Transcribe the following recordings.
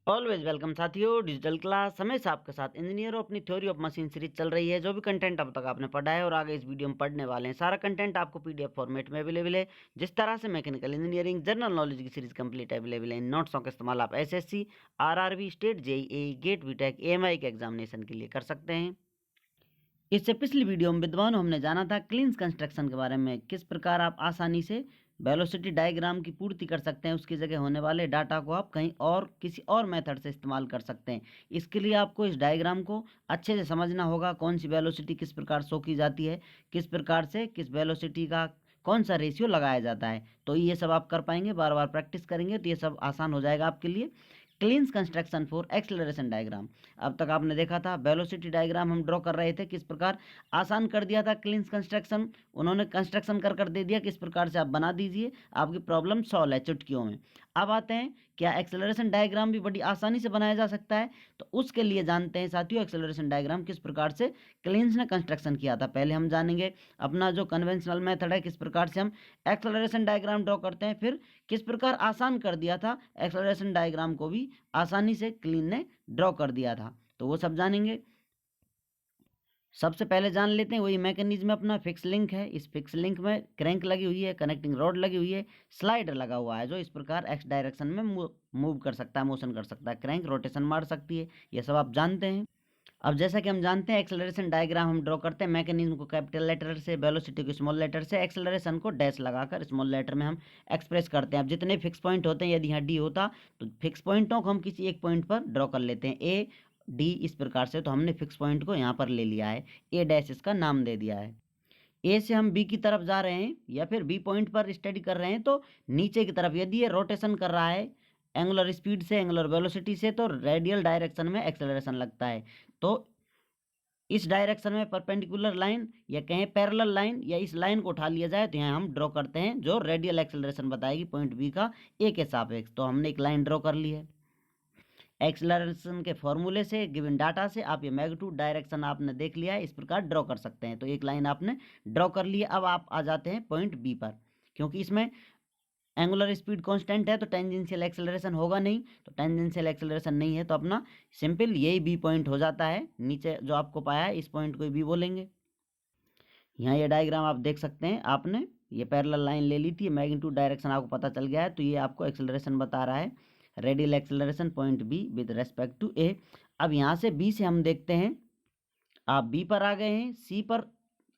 Always welcome साथियों, digital class हमेशा आपके साथ इंजीनियर अपनी थ्योरी ऑफ मशीन सीरीज चल रही है। जो भी कंटेंट अब तक आपने पढ़ा है और आगे इस वीडियो में पढ़ने वाले हैं, सारा कंटेंट आपको पीडीएफ फॉर्मेट में अवेलेबल है। जिस तरह से मैकेनिकल इंजीनियरिंग जनरल नॉलेज की सीरीज कंप्लीट अवेलेबल है, इन नोट्सों का इस्तेमाल आप SSC, RRB, state, JEE, GATE, BTech, AMI के एग्जामिनेशन के लिए कर सकते हैं। इससे पिछली वीडियो में विद्वानों हमने जाना था क्लींस कंस्ट्रक्शन के बारे में, किस प्रकार आप आसानी से वेलोसिटी डायग्राम की पूर्ति कर सकते हैं। उसकी जगह होने वाले डाटा को आप कहीं और किसी और मेथड से इस्तेमाल कर सकते हैं। इसके लिए आपको इस डायग्राम को अच्छे से समझना होगा, कौन सी वेलोसिटी किस प्रकार शो की जाती है, किस प्रकार से किस वेलोसिटी का कौन सा रेशियो लगाया जाता है। तो ये सब आप कर पाएंगे, बार बार प्रैक्टिस करेंगे तो ये सब आसान हो जाएगा आपके लिए। क्लींस कंस्ट्रक्शन फॉर एक्सेलरेशन डायग्राम। अब तक आपने देखा था वेलोसिटी डायग्राम हम ड्रॉ कर रहे थे, किस प्रकार आसान कर दिया था क्लींस कंस्ट्रक्शन। उन्होंने कंस्ट्रक्शन कर दे दिया, किस प्रकार से आप बना दीजिए, आपकी प्रॉब्लम सॉल्व है चुटकियों में। अब आते हैं, क्या एक्सेलरेशन डायग्राम भी बड़ी आसानी से बनाया जा सकता है? तो उसके लिए जानते हैं साथियों एक्सेलरेशन डायग्राम किस प्रकार से क्लींस ने कंस्ट्रक्शन किया था। पहले हम जानेंगे अपना जो कन्वेंशनल मेथड है, किस प्रकार से हम एक्सेलरेशन डायग्राम ड्रॉ करते हैं, फिर किस प्रकार आसान कर दिया था एक्सेलरेशन डायग्राम को भी आसानी से क्लीन ने ड्रॉ कर दिया था। तो वो सब जानेंगे। सबसे पहले जान लेते हैं वही मैकेनिज्म अपना फिक्स लिंक है। इस फिक्स लिंक में क्रैंक लगी हुई है, कनेक्टिंग रॉड लगी हुई है, स्लाइडर लगा हुआ है जो इस प्रकार एक्स डायरेक्शन में मूव कर सकता है, मोशन कर सकता है। क्रैंक रोटेशन मार सकती है, ये सब आप जानते हैं। अब जैसा कि हम जानते हैं एक्सेलरेशन डायग्राम हम ड्रॉ करते हैं, मैकेनिज्म को कैपिटल लेटर से, वेलोसिटी को स्मॉल लेटर से, एक्सेलरेशन को डैश लगाकर स्मॉल लेटर में हम एक्सप्रेस करते हैं। अब जितने फिक्स पॉइंट होते हैं, यदि यहाँ डी होता तो फिक्स पॉइंटों को हम किसी एक पॉइंट पर ड्रॉ कर लेते हैं, ए डी इस प्रकार से। तो हमने फिक्स पॉइंट को यहाँ पर ले लिया है, ए डैश इसका नाम दे दिया है। ए से हम बी की तरफ जा रहे हैं या फिर बी पॉइंट पर स्टडी कर रहे हैं, तो नीचे की तरफ यदि ये रोटेशन कर रहा है एंगुलर स्पीड से, एंगुलर वेलोसिटी से, तो रेडियल डायरेक्शन में एक्सेलरेशन लगता है। तो इस डायरेक्शन में परपेंडिकुलर लाइन या कहें पैरेलल लाइन या इस लाइन को उठा लिया जाए तो यहाँ हम ड्रॉ करते हैं जो रेडियल एक्सेलरेशन बताएगी पॉइंट बी का ए के सापेक्ष। तो हमने एक लाइन ड्रॉ कर ली है। एक्सेलरेशन के फॉर्मूले से, गिवन डाटा से आप ये मैग्नीट्यूड डायरेक्शन आपने देख लिया है, इस प्रकार ड्रॉ कर सकते हैं। तो एक लाइन आपने ड्रॉ कर ली है। अब आप आ जाते हैं पॉइंट बी पर। क्योंकि इसमें एंगुलर स्पीड कांस्टेंट है तो टेंजेंशियल एक्सेलरेशन होगा नहीं, तो टेंजेंशियल एक्सेलरेशन नहीं है तो अपना सिंपल यही बी पॉइंट हो जाता है। नीचे जो आपको पाया है इस पॉइंट को बी बोलेंगे। यहाँ ये डायग्राम आप देख सकते हैं, आपने ये पैरेलल लाइन ले ली थी, मैग्नीट्यूड डायरेक्शन आपको पता चल गया है, तो ये आपको एक्सेलरेशन बता रहा है, radial acceleration point B with respect to A. अब यहाँ से बी से हम देखते हैं, आप बी पर आ गए हैं, सी पर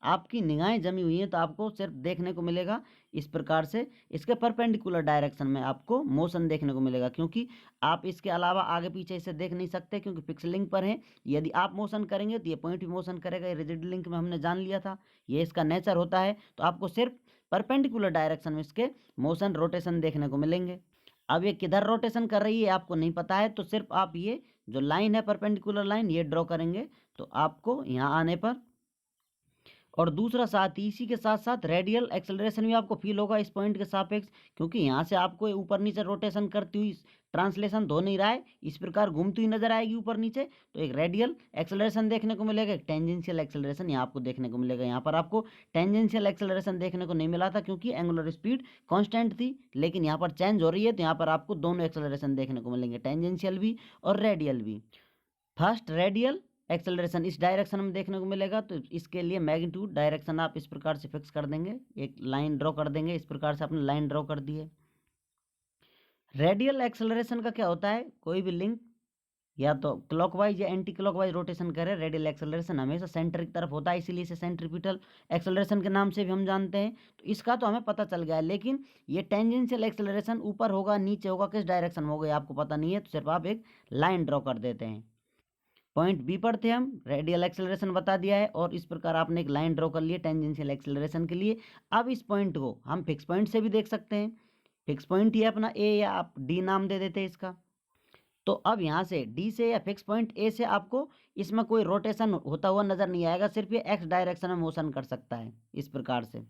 आपकी निगाहें जमी हुई हैं, तो आपको सिर्फ देखने को मिलेगा इस प्रकार से, इसके परपेंडिकुलर डायरेक्शन में आपको मोशन देखने को मिलेगा। क्योंकि आप इसके अलावा आगे पीछे इसे देख नहीं सकते क्योंकि फिक्स लिंक पर है। यदि आप मोशन करेंगे तो ये पॉइंट भी मोशन करेगा, ये रिजिड लिंक में हमने जान लिया था, ये इसका नेचर होता है। तो आपको सिर्फ परपेंडिकुलर डायरेक्शन में इसके मोशन रोटेशन देखने को मिलेंगे। अब ये किधर रोटेशन कर रही है आपको नहीं पता है, तो सिर्फ आप ये जो लाइन है परपेंडिकुलर लाइन ये ड्रॉ करेंगे तो आपको यहाँ आने पर, और दूसरा साथ ही इसी के साथ साथ रेडियल एक्सेलरेशन भी आपको फील होगा इस पॉइंट के सापेक्ष। क्योंकि यहाँ से आपको ऊपर नीचे रोटेशन करती हुई ट्रांसलेशन हो नहीं रहा है, इस प्रकार घूमती हुई नजर आएगी ऊपर नीचे, तो एक रेडियल एक्सेलरेशन देखने को मिलेगा, एक टेंजेंशियल एक्सेलरेशन यहाँ आपको देखने को मिलेगा। यहाँ पर आपको टेंजेंशियल एक्सेलरेशन देखने को नहीं मिला था क्योंकि एंगुलर स्पीड कांस्टेंट थी, लेकिन यहाँ पर चेंज हो रही है तो यहाँ पर आपको दोनों एक्सेलरेशन देखने को मिलेंगे, टेंजेंशियल भी और रेडियल भी। फर्स्ट रेडियल एक्सेलरेशन इस डायरेक्शन में देखने को मिलेगा, तो इसके लिए मैग्नीट्यूड डायरेक्शन आप इस प्रकार से फिक्स कर देंगे, एक लाइन ड्रॉ कर देंगे, इस प्रकार से आपने लाइन ड्रॉ कर दी है। रेडियल एक्सेलरेशन का क्या होता है, कोई भी लिंक या तो क्लॉकवाइज या एंटी क्लॉकवाइज रोटेशन करे, रेडियल एक्सेलरेशन हमेशा सेंटर की तरफ होता है, इसीलिए इसे सेंट्रीपिटल एक्सेलरेशन के नाम से भी हम जानते हैं। तो इसका तो हमें पता चल गया है, लेकिन ये टेंजेंशियल एक्सेलरेशन ऊपर होगा नीचे होगा किस डायरेक्शन में होगा आपको पता नहीं है, तो सिर्फ आप एक लाइन ड्रॉ कर देते हैं। पॉइंट बी पर थे हम, रेडियल एक्सेलरेशन बता दिया है और इस प्रकार आपने एक लाइन ड्रॉ कर ली है टेंजेंशियल एक्सेलरेशन के लिए। अब इस पॉइंट को हम फिक्स पॉइंट से भी देख सकते हैं, फिक्स पॉइंट ये अपना ए या आप डी नाम दे देते हैं इसका। तो अब यहाँ से डी से या फिक्स पॉइंट ए से आपको इसमें कोई रोटेशन होता हुआ नजर नहीं आएगा, सिर्फ ये एक्स डायरेक्शन में मोशन कर सकता है इस प्रकार से,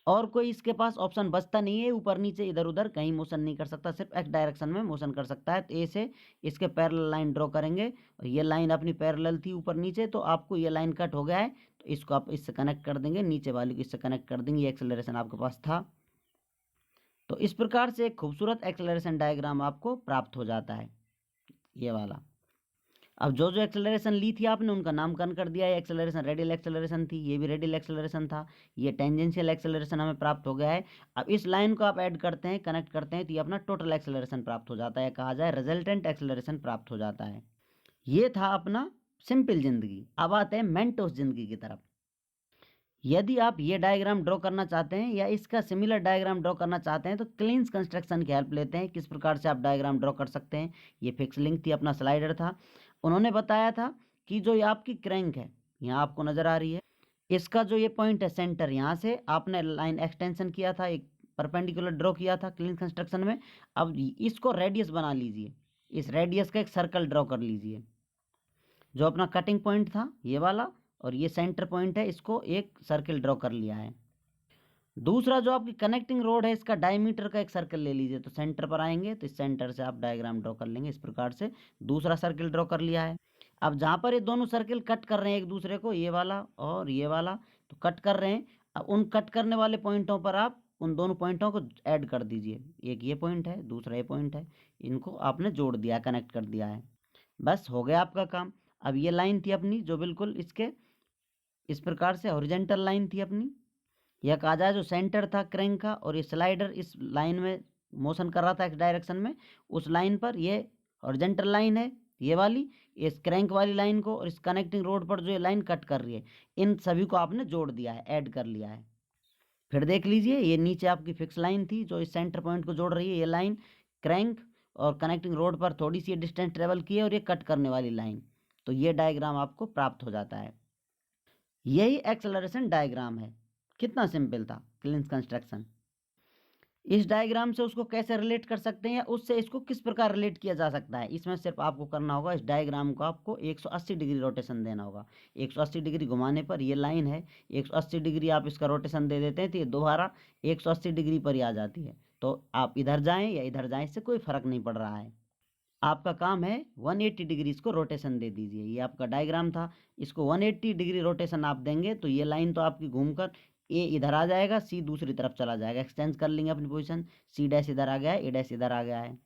और कोई इसके पास ऑप्शन बचता नहीं है, ऊपर नीचे इधर उधर कहीं मोशन नहीं कर सकता, सिर्फ एक्स डायरेक्शन में मोशन कर सकता है। तो ए से इसके पैरेलल लाइन ड्रॉ करेंगे, और ये लाइन अपनी पैरेलल थी ऊपर नीचे, तो आपको ये लाइन कट हो गया है तो इसको आप इससे कनेक्ट कर देंगे, नीचे वाली को इससे कनेक्ट कर देंगे, ये एक्सेलरेशन आपके पास था। तो इस प्रकार से एक खूबसूरत एक्सेलरेशन डायग्राम आपको प्राप्त हो जाता है। ये वाला। अब जो जो एक्सेलरेशन ली थी आपने उनका नामकरण कर दिया है। एक्सेलरेशन रेडियल एक्सेलरेशन थी, ये भी रेडियल एक्सेलरेशन था, ये टेंजेंशियल एक्सेलरेशन हमें प्राप्त हो गया है। अब इस लाइन को आप ऐड करते हैं, कनेक्ट करते हैं, तो ये अपना टोटल एक्सेलरेशन प्राप्त हो जाता है, कहा जाए रिजल्टेंट एक्सेलरेशन प्राप्त हो जाता है। ये था अपना सिंपल जिंदगी। अब आते हैं मेंटोस जिंदगी की तरफ। यदि आप ये डायग्राम ड्रॉ करना चाहते हैं या इसका सिमिलर डायग्राम ड्रॉ करना चाहते हैं तो क्लींस कंस्ट्रक्शन की हेल्प लेते हैं। किस प्रकार से आप डायग्राम ड्रॉ कर सकते हैं। ये फिक्स लिंक थी, अपना स्लाइडर था। उन्होंने बताया था कि जो ये आपकी क्रैंक है, यहाँ आपको नज़र आ रही है, इसका जो ये पॉइंट है सेंटर, यहाँ से आपने लाइन एक्सटेंशन किया था, एक परपेंडिकुलर ड्रॉ किया था क्लींस कंस्ट्रक्शन में। अब इसको रेडियस बना लीजिए, इस रेडियस का एक सर्कल ड्रॉ कर लीजिए। जो अपना कटिंग पॉइंट था ये वाला और ये सेंटर पॉइंट है, इसको एक सर्कल ड्रॉ कर लिया है। दूसरा जो आपकी कनेक्टिंग रोड है, इसका डायमीटर का एक सर्कल ले लीजिए। तो सेंटर पर आएंगे तो इस सेंटर से आप डायग्राम ड्रॉ कर लेंगे। इस प्रकार से दूसरा सर्कल ड्रॉ कर लिया है। अब जहाँ पर ये दोनों सर्कल कट कर रहे हैं एक दूसरे को, ये वाला और ये वाला, तो कट कर रहे हैं। अब उन कट करने वाले पॉइंटों पर आप उन दोनों पॉइंटों को ऐड कर दीजिए। एक ये पॉइंट है, दूसरा ये पॉइंट है, इनको आपने जोड़ दिया, कनेक्ट कर दिया है। बस हो गया आपका काम। अब ये लाइन थी अपनी जो बिल्कुल इसके इस प्रकार से हॉरिजेंटल लाइन थी अपनी। यह कहा जाए जो सेंटर था क्रैंक का और ये स्लाइडर इस लाइन में मोशन कर रहा था एक्स डायरेक्शन में, उस लाइन पर ये हॉरिजेंटल लाइन है ये वाली, इस क्रैंक वाली लाइन को और इस कनेक्टिंग रोड पर जो ये लाइन कट कर रही है, इन सभी को आपने जोड़ दिया है, ऐड कर लिया है। फिर देख लीजिए, ये नीचे आपकी फिक्स लाइन थी जो इस सेंटर पॉइंट को जोड़ रही है, ये लाइन क्रैंक और कनेक्टिंग रोड पर थोड़ी सी डिस्टेंस ट्रेवल की है और ये कट करने वाली लाइन। तो ये डायग्राम आपको प्राप्त हो जाता है। यही एक्सेलरेशन डायग्राम है। कितना सिंपल था क्लींस कंस्ट्रक्शन। इस डायग्राम से उसको कैसे रिलेट कर सकते हैं या उससे इसको किस प्रकार रिलेट किया जा सकता है, इसमें सिर्फ आपको करना होगा, इस डायग्राम को आपको 180 डिग्री रोटेशन देना होगा। 180 डिग्री घुमाने पर ये लाइन है, 180 डिग्री आप इसका रोटेशन दे देते हैं तो ये दोबारा 180 डिग्री पर ही आ जाती है। तो आप इधर जाएं या इधर जाएं, इससे कोई फर्क नहीं पड़ रहा है। आपका काम है 180 डिग्री इसको रोटेशन दे दीजिए। ये आपका डायग्राम था, इसको 180 डिग्री रोटेशन आप देंगे तो ये लाइन तो आपकी घूमकर ए इधर आ जाएगा, सी दूसरी तरफ चला जाएगा। एक्सचेंज कर लेंगे अपनी पोजीशन, सी डैश इधर आ गया है, ए डैश इधर आ गया है।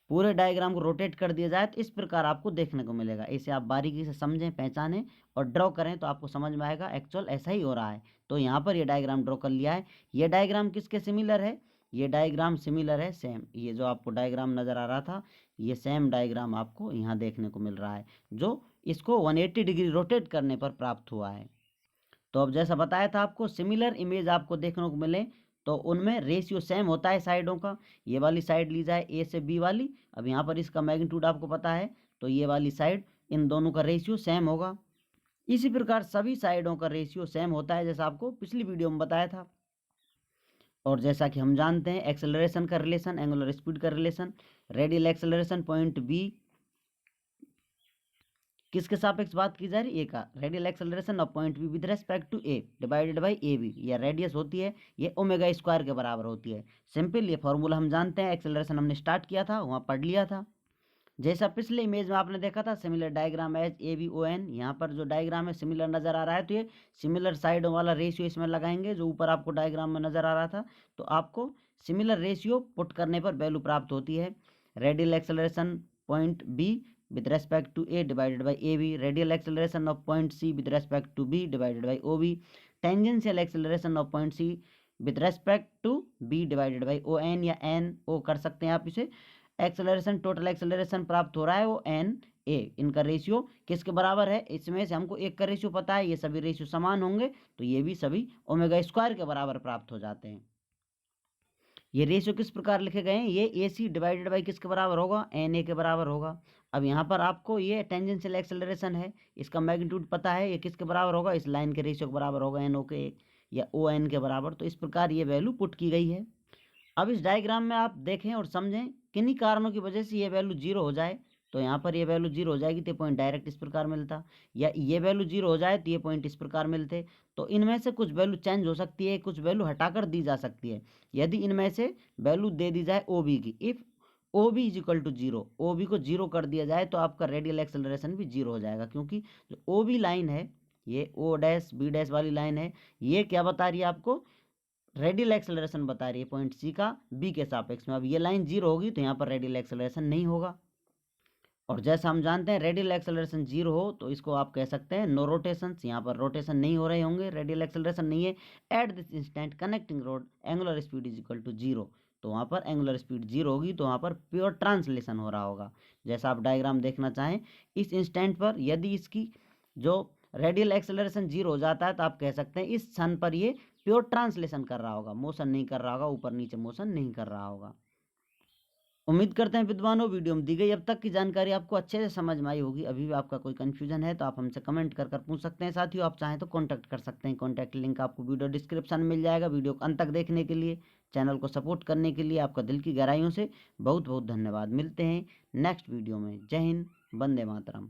पूरे डायग्राम को रोटेट कर दिया जाए तो इस प्रकार आपको देखने को मिलेगा। इसे आप बारीकी से समझें, पहचानें और ड्रॉ करें तो आपको समझ में आएगा एक्चुअल ऐसा ही हो रहा है। तो यहाँ पर ये डायग्राम ड्रॉ कर लिया है। ये डायग्राम किसके सिमिलर है, ये डायग्राम सिमिलर है सेम, ये जो आपको डायग्राम नज़र आ रहा था ये सेम डायग्राम आपको यहाँ देखने को मिल रहा है, जो इसको 180 डिग्री रोटेट करने पर प्राप्त हुआ है। तो अब जैसा बताया था आपको, सिमिलर इमेज आपको देखने को मिले तो उनमें रेशियो सेम होता है साइडों का। ये वाली साइड ली जाए ए से बी वाली, अब यहाँ पर इसका मैग्नीट्यूड आपको पता है, तो ये वाली साइड इन दोनों का रेशियो सेम होगा। इसी प्रकार सभी साइडों का रेशियो सेम होता है, जैसा आपको पिछली वीडियो में बताया था। और जैसा कि हम जानते हैं एक्सेलरेशन का रिलेशन, एंगुलर स्पीड का relation, radial acceleration point B किसके सापेक्ष बात की जा रही है, ए का, radial acceleration of point B with respect to A divided by A B. यह रेडियस होती है, ये ओमेगा स्क्वायर के बराबर होती है। सिंपल ये फॉर्मूला हम जानते हैं, एक्सेलरेशन हमने स्टार्ट किया था वहाँ पढ़ लिया था। जैसा पिछले इमेज में आपने देखा था similar diagram as A B O N, यहाँ पर जो डायग्राम है सिमिलर नज़र आ रहा है तो ये सिमिलर साइडों वाला रेशियो इसमें लगाएंगे जो ऊपर आपको डायग्राम में नज़र आ रहा था। तो आपको सिमिलर रेशियो पुट करने पर वैल्यू प्राप्त होती है। Radial acceleration point B with respect to a divided by ab, radial acceleration of point c with respect to b divided by ob, tangential acceleration of point c with respect to b divided by on या n o कर सकते हैं आप इसे। Acceleration total acceleration प्राप्त हो रहा है वो n a, इनका रेशियो किसके बराबर है, इसमें से हमको एक का रेशियो पता है, ये सभी रेशियो समान होंगे तो ये भी सभी ओमेगा स्क्वायर के बराबर प्राप्त हो जाते हैं। ये रेशियो किस प्रकार लिखे गए हैं, ये ए सी डिवाइडेड बाई किसके बराबर होगा, एन ए के बराबर होगा। अब यहाँ पर आपको ये टेंजेंशियल एक्सेलरेशन है, इसका मैग्नीट्यूड पता है, ये किसके बराबर होगा, इस लाइन के रेशियो के बराबर होगा, एन ओ के या ओ एन के बराबर। तो इस प्रकार ये वैल्यू पुट की गई है। अब इस डायग्राम में आप देखें और समझें, किन्हीं कारणों की वजह से ये वैल्यू जीरो हो जाए तो यहाँ पर ये वैल्यू जीरो हो जाएगी तो पॉइंट डायरेक्ट इस प्रकार मिलता, या ये वैल्यू जीरो हो जाए तो ये पॉइंट इस प्रकार मिलते। तो इनमें से कुछ वैल्यू चेंज हो सकती है, कुछ वैल्यू हटाकर दी जा सकती है। यदि इनमें से वैल्यू दे दी जाए ओ बी की, if O B is equal to zero, O B को जीरो कर दिया जाए तो आपका रेडियल एक्सेलरेशन भी जीरो हो जाएगा, क्योंकि जो ओ बी लाइन है, ये ओ डैश बी डैश वाली लाइन है, ये क्या बता रही है आपको, रेडियल एक्सेलरेशन बता रही है पॉइंट सी का बी के सापेक्ष में। अब ये लाइन जीरो होगी तो यहाँ पर रेडियल एक्सेलरेशन नहीं होगा। और जैसा हम जानते हैं रेडियल एक्सेलरेशन 0 हो तो इसको आप कह सकते हैं नो रोटेशन। यहाँ पर रोटेशन नहीं हो रहे होंगे, रेडियल एक्सेलरेशन नहीं है। At this instant connecting rod angular speed is equal to 0, तो वहाँ पर एंगुलर स्पीड 0 होगी, तो वहाँ पर प्योर ट्रांसलेशन हो रहा होगा। जैसा आप डायग्राम देखना चाहें, इस इंस्टेंट पर यदि इसकी जो रेडियल एक्सेलरेशन 0 हो जाता है तो आप कह सकते हैं इस क्षण पर ये प्योर ट्रांसलेशन कर रहा होगा, मोशन नहीं कर रहा होगा, ऊपर नीचे मोशन नहीं कर रहा होगा। उम्मीद करते हैं विद्वानों वीडियो में दी गई अब तक की जानकारी आपको अच्छे से समझ में आई होगी। अभी भी आपका कोई कन्फ्यूजन है तो आप हमसे कमेंट कर पूछ सकते हैं। साथियों आप चाहें तो कॉन्टैक्ट कर सकते हैं, कॉन्टैक्ट लिंक आपको वीडियो डिस्क्रिप्शन में मिल जाएगा। वीडियो को अंत तक देखने के लिए, चैनल को सपोर्ट करने के लिए आपका दिल की गहराइयों से बहुत बहुत धन्यवाद। मिलते हैं नेक्स्ट वीडियो में। जय हिंद, वंदे मातरम।